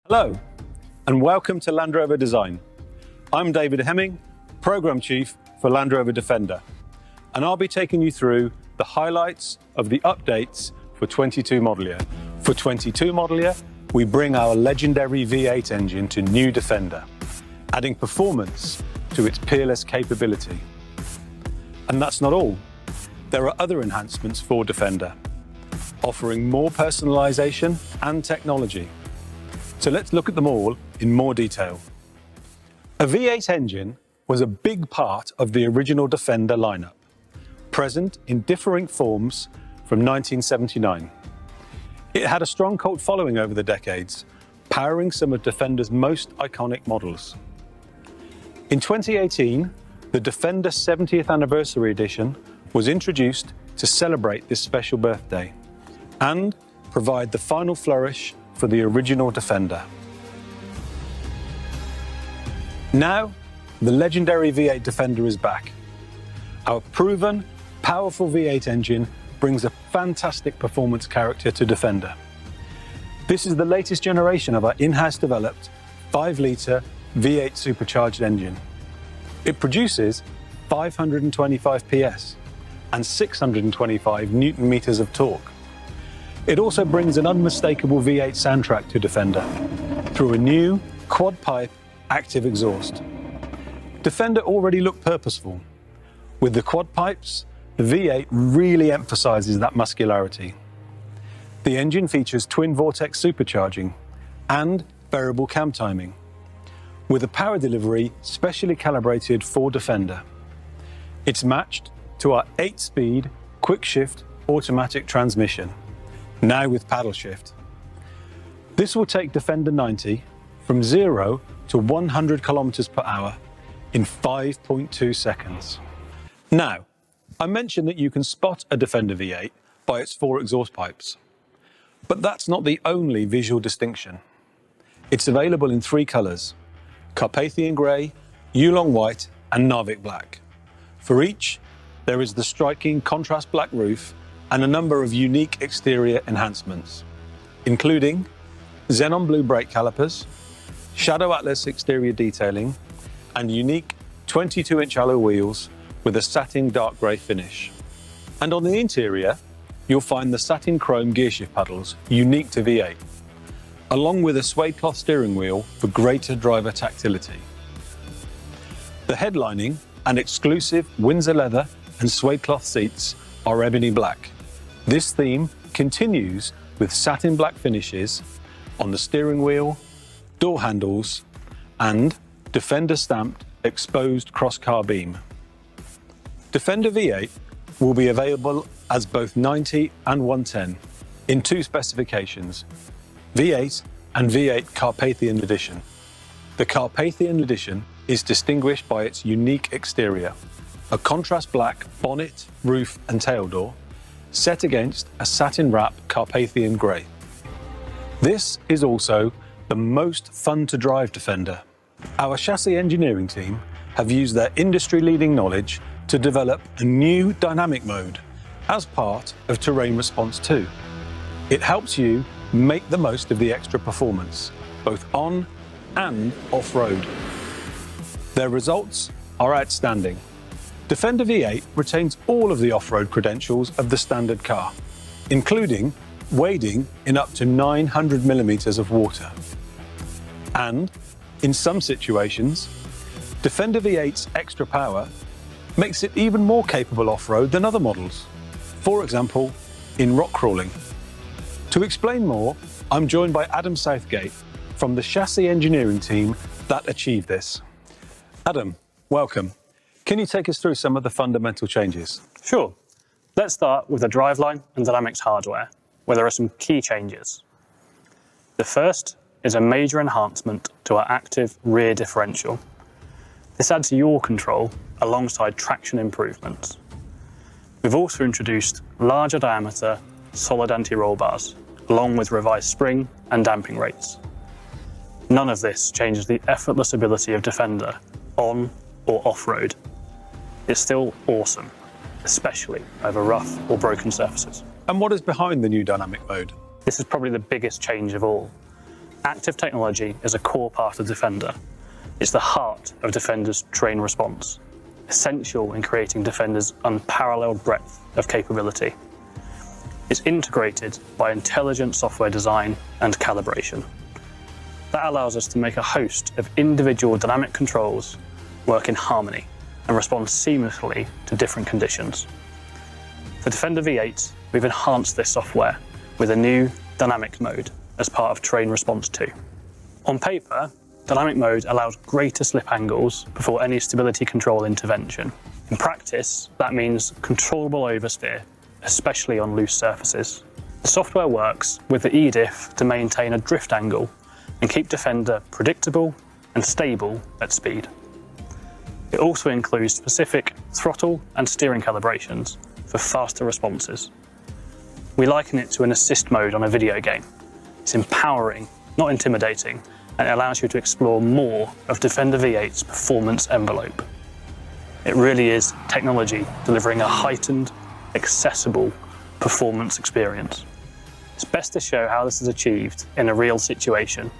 Hello, and welcome to Land Rover Design. I'm David Hemming, Programme Chief for Land Rover Defender, and I'll be taking you through the highlights of the updates for 22 model year. For 22 model year, we bring our legendary V8 engine to new Defender, adding performance to its peerless capability. And that's not all. There are other enhancements for Defender, offering more personalisation and technology. So let's look at them all in more detail. A V8 engine was a big part of the original Defender lineup, present in differing forms from 1979. It had a strong cult following over the decades, powering some of Defender's most iconic models. In 2018, the Defender 70th Anniversary Edition was introduced to celebrate this special birthday and provide the final flourish for the original Defender. Now, the legendary V8 Defender is back. Our proven, powerful V8 engine brings a fantastic performance character to Defender. This is the latest generation of our in-house developed 5-litre V8 supercharged engine. It produces 525 PS and 625 Newton meters of torque. It also brings an unmistakable V8 soundtrack to Defender through a new quad-pipe active exhaust. Defender already looked purposeful. With the quad pipes, the V8 really emphasises that muscularity. The engine features twin vortex supercharging and variable cam timing, with a power delivery specially calibrated for Defender. It's matched to our 8-speed quick shift automatic transmission, now with paddle shift. This will take Defender 90 from 0 to 100 kilometers per hour in 5.2 seconds. Now, I mentioned that you can spot a Defender V8 by its 4 exhaust pipes, but that's not the only visual distinction. It's available in 3 colours: Carpathian Grey, Yulong White and Narvik Black. For each, there is the striking contrast black roof and a number of unique exterior enhancements, including xenon blue brake calipers, Shadow Atlas exterior detailing, and unique 22-inch alloy wheels with a satin dark grey finish. And on the interior, you'll find the satin chrome gearshift paddles unique to V8, along with a suede cloth steering wheel for greater driver tactility. The headlining and exclusive Windsor leather and suede cloth seats are ebony black. This theme continues with satin black finishes on the steering wheel, door handles, and Defender stamped exposed cross-car beam. Defender V8 will be available as both 90 and 110 in 2 specifications, V8 and V8 Carpathian Edition. The Carpathian Edition is distinguished by its unique exterior, a contrast black bonnet, roof and tail door, set against a satin wrap Carpathian Grey. This is also the most fun to drive Defender. Our chassis engineering team have used their industry-leading knowledge to develop a new dynamic mode as part of Terrain Response 2. It helps you make the most of the extra performance, both on and off-road. Their results are outstanding. Defender V8 retains all of the off-road credentials of the standard car, including wading in up to 900 millimeters of water. And, in some situations, Defender V8's extra power makes it even more capable off-road than other models, for example, in rock crawling. To explain more, I'm joined by Adam Southgate from the chassis engineering team that achieved this. Adam, welcome. Can you take us through some of the fundamental changes? Sure. Let's start with the driveline and dynamics hardware, where there are some key changes. The first is a major enhancement to our active rear differential. This adds yaw control alongside traction improvements. We've also introduced larger diameter solid anti-roll bars, along with revised spring and damping rates. None of this changes the effortless ability of Defender on or off-road. It's still awesome, especially over rough or broken surfaces. And what is behind the new dynamic mode? This is probably the biggest change of all. Active technology is a core part of Defender. It's the heart of Defender's train response, essential in creating Defender's unparalleled breadth of capability. It's integrated by intelligent software design and calibration. That allows us to make a host of individual dynamic controls work in harmony and respond seamlessly to different conditions. For Defender V8, we've enhanced this software with a new dynamic mode as part of Train Response 2. On paper, dynamic mode allows greater slip angles before any stability control intervention. In practice, that means controllable oversteer, especially on loose surfaces. The software works with the EDIF to maintain a drift angle and keep Defender predictable and stable at speed. It also includes specific throttle and steering calibrations for faster responses. We liken it to an assist mode on a video game. It's empowering, not intimidating, and it allows you to explore more of Defender V8's performance envelope. It really is technology delivering a heightened, accessible performance experience. It's best to show how this is achieved in a real situation,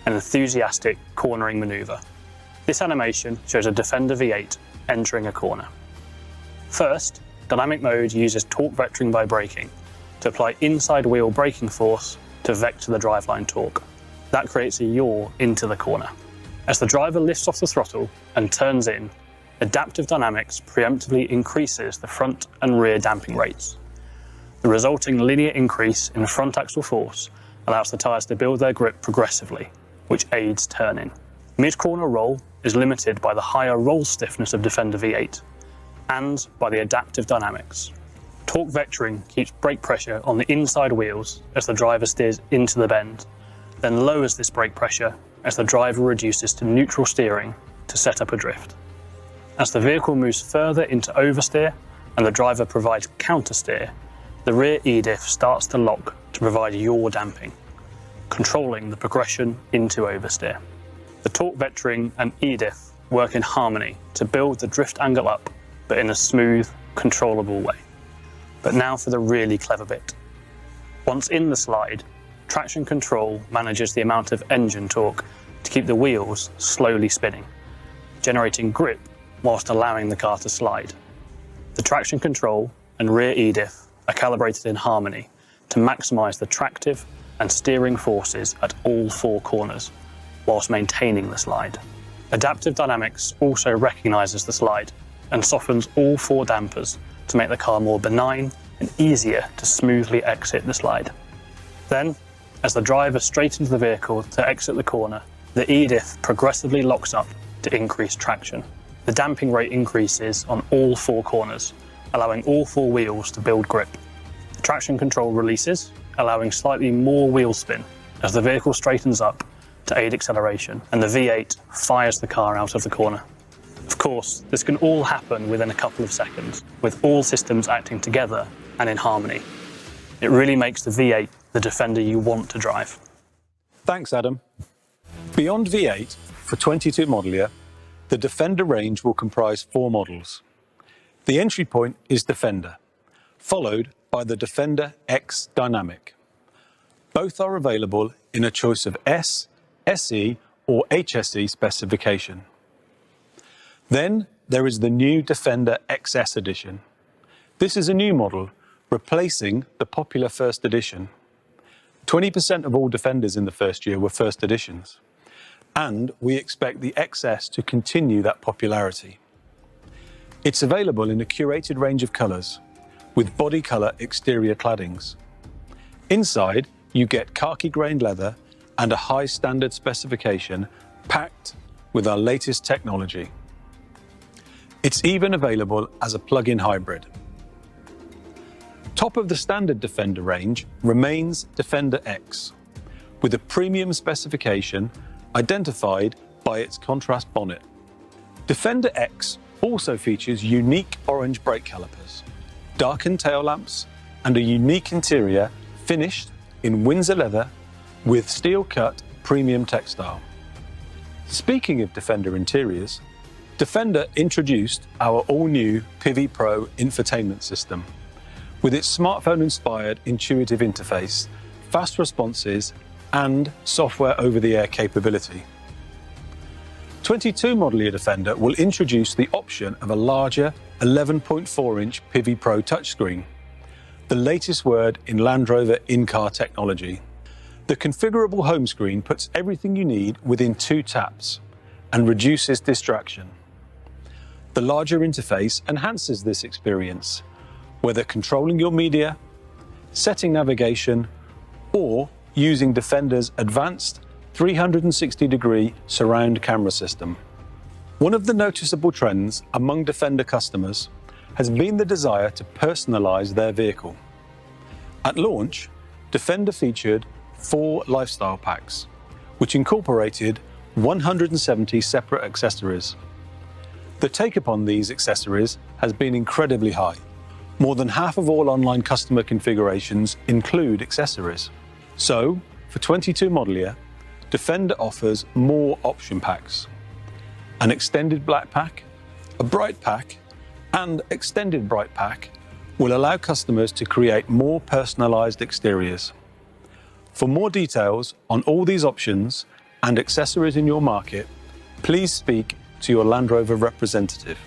an enthusiastic cornering maneuver. This animation shows a Defender V8 entering a corner. First, dynamic mode uses torque vectoring by braking to apply inside wheel braking force to vector the driveline torque. That creates a yaw into the corner. As the driver lifts off the throttle and turns in, adaptive dynamics preemptively increases the front and rear damping rates. The resulting linear increase in front axle force allows the tyres to build their grip progressively, which aids turning. Mid-corner roll is limited by the higher roll stiffness of Defender V8 and by the adaptive dynamics. Torque vectoring keeps brake pressure on the inside wheels as the driver steers into the bend, then lowers this brake pressure as the driver reduces to neutral steering to set up a drift. As the vehicle moves further into oversteer and the driver provides countersteer, the rear EDIF starts to lock to provide yaw damping, controlling the progression into oversteer. The torque vectoring and EDIF work in harmony to build the drift angle up, but in a smooth, controllable way. But now for the really clever bit. Once in the slide, traction control manages the amount of engine torque to keep the wheels slowly spinning, generating grip whilst allowing the car to slide. The traction control and rear EDIF are calibrated in harmony to maximise the tractive and steering forces at all four corners, whilst maintaining the slide. Adaptive dynamics also recognises the slide and softens all four dampers to make the car more benign and easier to smoothly exit the slide. Then, as the driver straightens the vehicle to exit the corner, the EDIF progressively locks up to increase traction. The damping rate increases on all four corners, allowing all four wheels to build grip. The traction control releases, allowing slightly more wheel spin as the vehicle straightens up to aid acceleration, and the V8 fires the car out of the corner. Of course, this can all happen within a couple of seconds, with all systems acting together and in harmony. It really makes the V8 the Defender you want to drive. Thanks, Adam. Beyond V8, for 22 model year, the Defender range will comprise 4 models. The entry point is Defender, followed by the Defender X Dynamic. Both are available in a choice of S, SE or HSE specification. Then there is the new Defender XS edition. This is a new model, replacing the popular first edition. 20% of all Defenders in the first year were first editions, and we expect the XS to continue that popularity. It's available in a curated range of colours, with body colour exterior claddings. Inside, you get khaki-grained leather and a high standard specification packed with our latest technology. It's even available as a plug-in hybrid. Top of the standard Defender range remains Defender X, with a premium specification identified by its contrast bonnet. Defender X also features unique orange brake calipers, darkened tail lamps, and a unique interior finished in Windsor leather with steel-cut premium textile. Speaking of Defender interiors, Defender introduced our all-new Pivi Pro infotainment system. With its smartphone-inspired intuitive interface, fast responses, and software over-the-air capability. 22 model year Defender will introduce the option of a larger 11.4-inch Pivi Pro touchscreen, the latest word in Land Rover in-car technology. The configurable home screen puts everything you need within 2 taps and reduces distraction. The larger interface enhances this experience, whether controlling your media, setting navigation, or using Defender's advanced 360-degree surround camera system. One of the noticeable trends among Defender customers has been the desire to personalize their vehicle. At launch, Defender featured 4 lifestyle packs, which incorporated 170 separate accessories. The take-up on these accessories has been incredibly high. More than half of all online customer configurations include accessories. So, for 22 model year, Defender offers more option packs. An extended black pack, a bright pack, and extended bright pack will allow customers to create more personalized exteriors. For more details on all these options and accessories in your market, please speak to your Land Rover representative.